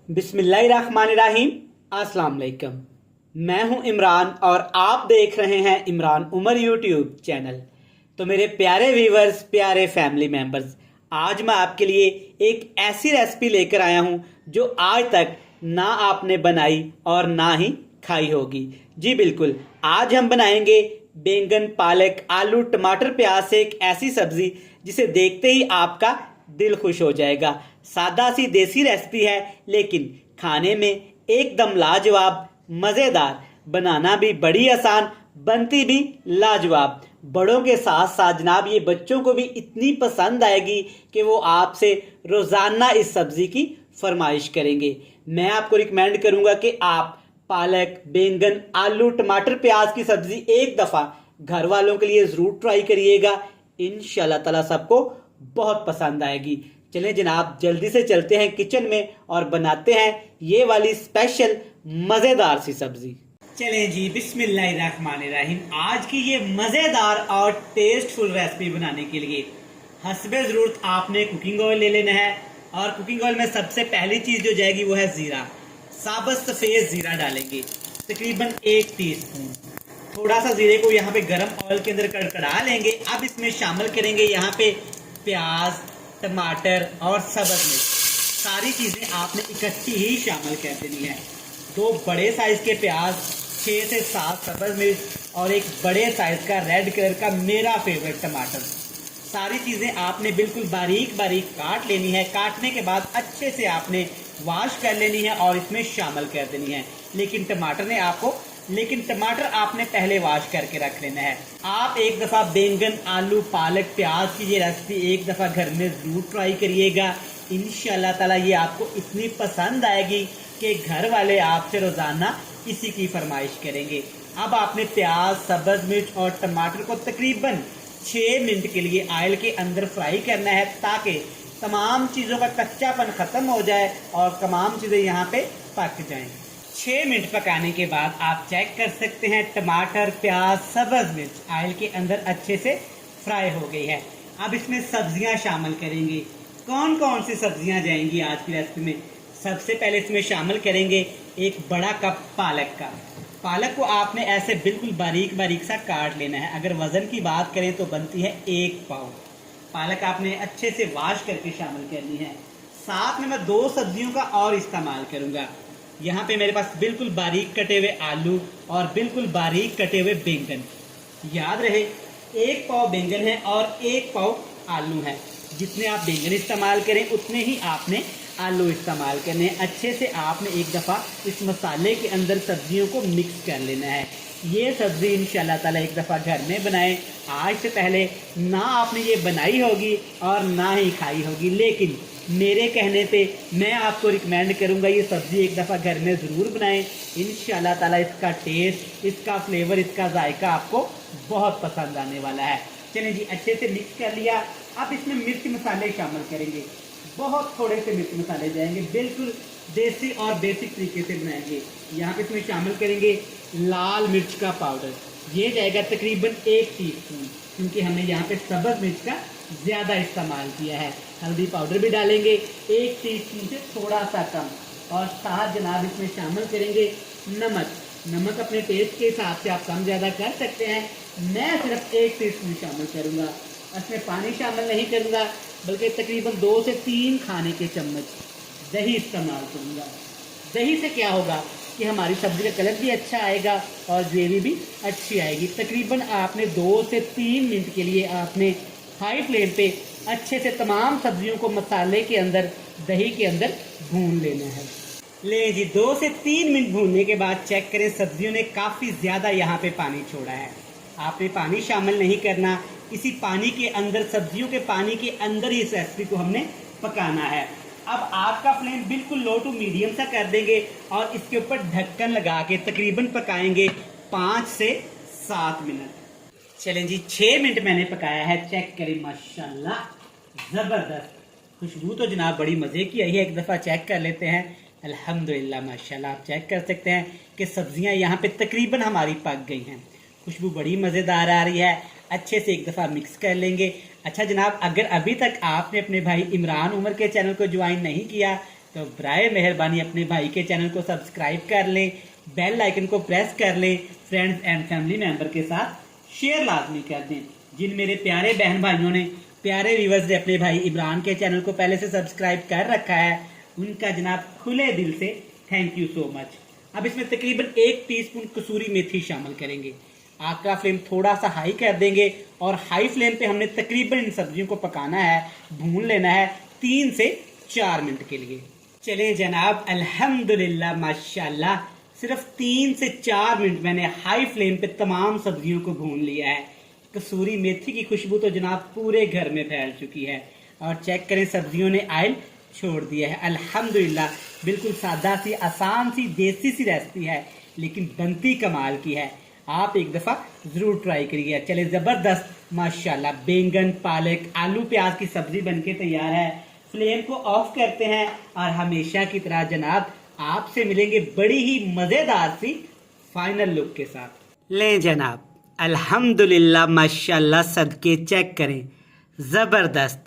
बिस्मिल्लाहिर्रहमानिर्रहीम। अस्सलाम वालेकुम। मैं हूं इमरान और आप देख रहे हैं इमरान उमर यूट्यूब चैनल। तो मेरे प्यारे व्यूवर्स, प्यारे फैमिली मेंबर्स, आज मैं आपके लिए एक ऐसी रेसिपी लेकर आया हूं जो आज तक ना आपने बनाई और ना ही खाई होगी। जी बिल्कुल, आज हम बनाएंगे बैंगन, पालक, आलू, टमाटर, प्याज से एक ऐसी सब्जी जिसे देखते ही आपका दिल खुश हो जाएगा। सादा सी देसी रेसिपी है लेकिन खाने में एकदम लाजवाब, मजेदार, बनाना भी बड़ी आसान, बनती भी लाजवाब। बड़ों के साथ साथ जनाब ये बच्चों को भी इतनी पसंद आएगी कि वो आपसे रोजाना इस सब्जी की फरमाइश करेंगे। मैं आपको रिकमेंड करूंगा कि आप पालक, बैंगन, आलू, टमाटर, प्याज की सब्जी एक दफा घर वालों के लिए जरूर ट्राई करिएगा। इंशाल्लाह ताला सबको बहुत पसंद आएगी। चलें जनाब, जल्दी से चलते हैं किचन में और बनाते हैं ये वाली स्पेशल मजेदार सी सब्जी। चलें जी, बिस्मिल्लाहिर्रहमानिर्रहीम। आज की ये मजेदार और टेस्टफुल रेसिपी बनाने के लिए हस्बे जरूरत आपने कुकिंग ऑयल ले लेना है। और कुकिंग ऑयल में सबसे पहली चीज जो जाएगी वो है जीरा। साबुत सफेद जीरा डालेंगे, तकरीबन 1 टीस्पून। थोड़ा सा जीरे को यहाँ पे गर्म ऑयल के अंदर कड़कड़ा लेंगे। अब इसमें शामिल करेंगे यहाँ पे प्याज, टमाटर और सब्ज मिर्च। सारी चीजें आपने इकट्ठी ही शामिल कर देनी है। 2 बड़े साइज के प्याज, 6 से 7 सब्ज मिर्च और एक बड़े साइज का रेड कलर का मेरा फेवरेट टमाटर। सारी चीजें आपने बिल्कुल बारीक बारीक काट लेनी है। काटने के बाद अच्छे से आपने वॉश कर लेनी है और इसमें शामिल कर देनी है। लेकिन टमाटर आपने पहले वॉश करके रख लेना है। आप एक दफा बैंगन, आलू, पालक, प्याज की ये रेसिपी एक दफा घर में जरूर ट्राई करिएगा। इंशाल्लाह ताला ये आपको इतनी पसंद आएगी कि घर वाले आपसे रोजाना इसी की फरमाइश करेंगे। अब आपने प्याज, सब्ज मिर्च और टमाटर को तकरीबन 6 मिनट के लिए ऑयल के अंदर फ्राई करना है ताकि तमाम चीजों का कच्चापन खत्म हो जाए और तमाम चीजें यहाँ पे पक जाएं। 6 मिनट पकाने के बाद आप चेक कर सकते हैं टमाटर, प्याज, सब्ज मिर्च ऑयल के अंदर अच्छे से फ्राई हो गई है। अब इसमें सब्जियां शामिल करेंगे। कौन कौन सी सब्जियां जाएंगी आज की रेसिपी में? सबसे पहले इसमें शामिल करेंगे 1 बड़ा कप पालक का। पालक को आपने ऐसे बिल्कुल बारीक बारीक सा काट लेना है। अगर वजन की बात करें तो बनती है 1 पाव। पालक आपने अच्छे से वॉश करके शामिल करनी है। साथ में मैं 2 सब्जियों का और इस्तेमाल करूंगा। यहाँ पे मेरे पास बिल्कुल बारीक कटे हुए आलू और बिल्कुल बारीक कटे हुए बैंगन। याद रहे 1 पाव बैंगन है और 1 पाव आलू है। जितने आप बैंगन इस्तेमाल करें उतने ही आपने आलू इस्तेमाल करने हैं। अच्छे से आपने एक दफ़ा इस मसाले के अंदर सब्जियों को मिक्स कर लेना है। ये सब्जी इंशाल्लाह ताला एक दफ़ा घर में बनाएं। आज से पहले ना आपने ये बनाई होगी और ना ही खाई होगी, लेकिन मेरे कहने पे मैं आपको रिकमेंड करूंगा ये सब्जी एक दफ़ा घर में ज़रूर बनाएं। इंशाल्लाह ताला इसका टेस्ट, इसका फ्लेवर, इसका जायका आपको बहुत पसंद आने वाला है। चलिए जी, अच्छे से मिक्स कर लिया। अब इसमें मिर्च मसाले शामिल करेंगे। बहुत थोड़े से मिर्च मसाले जाएंगे, बिल्कुल देसी और बेसिक तरीके से बनाएंगे। यहाँ पे इसमें शामिल करेंगे लाल मिर्च का पाउडर। ये जाएगा तकरीबन 1 टीस्पून, क्योंकि हमने यहाँ पे सब्ज मिर्च का ज़्यादा इस्तेमाल किया है। हल्दी पाउडर भी डालेंगे 1 टीस्पून से थोड़ा सा कम। और साथ जनाब इसमें शामिल करेंगे नमक अपने टेस्ट के हिसाब से आप कम ज़्यादा कर सकते हैं। मैं सिर्फ 1 टीस्पून शामिल करूँगा। इसमें पानी शामिल नहीं करूँगा, बल्कि तकरीबन 2 से 3 खाने के चम्मच दही इस्तेमाल करूँगा। दही से क्या होगा कि हमारी सब्जी का कलर भी अच्छा आएगा और ग्रेवी भी अच्छी आएगी। तकरीबन आपने 2 से 3 मिनट के लिए आपने हाई फ्लेम पे अच्छे से तमाम सब्जियों को मसाले के अंदर, दही के अंदर भून लेना है। ले जी, 2 से 3 मिनट भूनने के बाद चेक करें, सब्जियों ने काफ़ी ज़्यादा यहाँ पे पानी छोड़ा है। आपने पानी शामिल नहीं करना। इसी पानी के अंदर, सब्जियों के पानी के अंदर ही इस रेसिपी को हमने पकाना है। अब आग का फ्लेम बिल्कुल लो टू मीडियम सा कर देंगे और इसके ऊपर ढक्कन लगा के तकरीबन पकाएंगे 5 से 7 मिनट। चलें जी, 6 मिनट मैंने पकाया है। चेक करें, माशाल्लाह ज़बरदस्त खुशबू तो जनाब बड़ी मज़े की आई है। एक दफ़ा चेक कर लेते हैं। अल्हम्दुलिल्लाह माशाल्लाह, आप चेक कर सकते हैं कि सब्जियां यहाँ पे तकरीबन हमारी पक गई हैं। खुशबू बड़ी मज़ेदार आ रही है। अच्छे से एक दफ़ा मिक्स कर लेंगे। अच्छा जनाब, अगर अभी तक आपने अपने भाई इमरान उमर के चैनल को ज्वाइन नहीं किया तो बराए मेहरबानी अपने भाई के चैनल को सब्सक्राइब कर लें, बेल आइकन को प्रेस कर लें, फ्रेंड्स एंड फैमिली मेंबर के साथ शेयर लाजमी कर दें। जिन मेरे प्यारे बहन भाइयों ने, प्यारे व्यूअर्स ने अपने भाई इमरान के चैनल को पहले से सब्सक्राइब कर रखा है, उनका जनाब खुले दिल से थैंक यू सो मच। अब इसमें तकरीबन 1 टीस्पून कसूरी मेथी शामिल करेंगे। आग का फ्लेम थोड़ा सा हाई कर देंगे और हाई फ्लेम पे हमने तकरीबन इन सब्जियों को पकाना है, भून लेना है 3 से 4 मिनट के लिए। चलें जनाब, अल्हम्दुलिल्लाह माशाल्लाह, सिर्फ 3 से 4 मिनट मैंने हाई फ्लेम पे तमाम सब्जियों को भून लिया है। कसूरी मेथी की खुशबू तो जनाब पूरे घर में फैल चुकी है और चेक करें सब्जियों ने ऑयल छोड़ दिया है। अल्हम्दुलिल्लाह, बिल्कुल सादा सी, आसान सी, देसी सी रेसिपी है, लेकिन बनती कमाल की है। आप एक दफ़ा ज़रूर ट्राई करिए। चले, ज़बरदस्त माशाल्लाह बैंगन, पालक, आलू प्याज की सब्जी बनके तैयार है। फ्लेम को ऑफ करते हैं और हमेशा की तरह जनाब आपसे मिलेंगे बड़ी ही मज़ेदार सी फाइनल लुक के साथ। ले जनाब, अल्हम्दुलिल्लाह माशाल्लाह, सदके चेक करें, ज़बरदस्त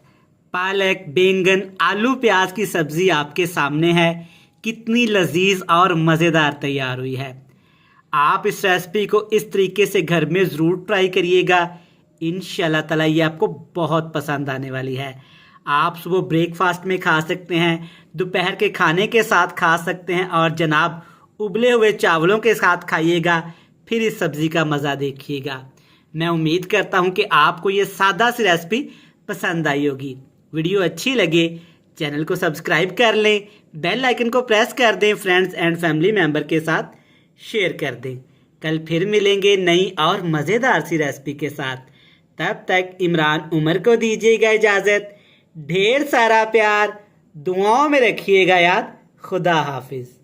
पालक, बैंगन, आलू प्याज की सब्ज़ी आपके सामने है। कितनी लजीज और मज़ेदार तैयार हुई है। आप इस रेसिपी को इस तरीके से घर में ज़रूर ट्राई करिएगा। इंशाल्लाह ताला ये आपको बहुत पसंद आने वाली है। आप सुबह ब्रेकफास्ट में खा सकते हैं, दोपहर के खाने के साथ खा सकते हैं और जनाब उबले हुए चावलों के साथ खाइएगा। फिर इस सब्ज़ी का मज़ा देखिएगा। मैं उम्मीद करता हूँ कि आपको ये सादा सी रेसिपी पसंद आई होगी। वीडियो अच्छी लगे चैनल को सब्सक्राइब कर लें, बेल आइकन को प्रेस कर दें, फ्रेंड्स एंड फैमिली मेंबर के साथ शेयर कर दें। कल फिर मिलेंगे नई और मज़ेदार सी रेसिपी के साथ। तब तक इमरान उमर को दीजिएगा इजाज़त। ढेर सारा प्यार, दुआओं में रखिएगा याद। खुदा हाफिज़।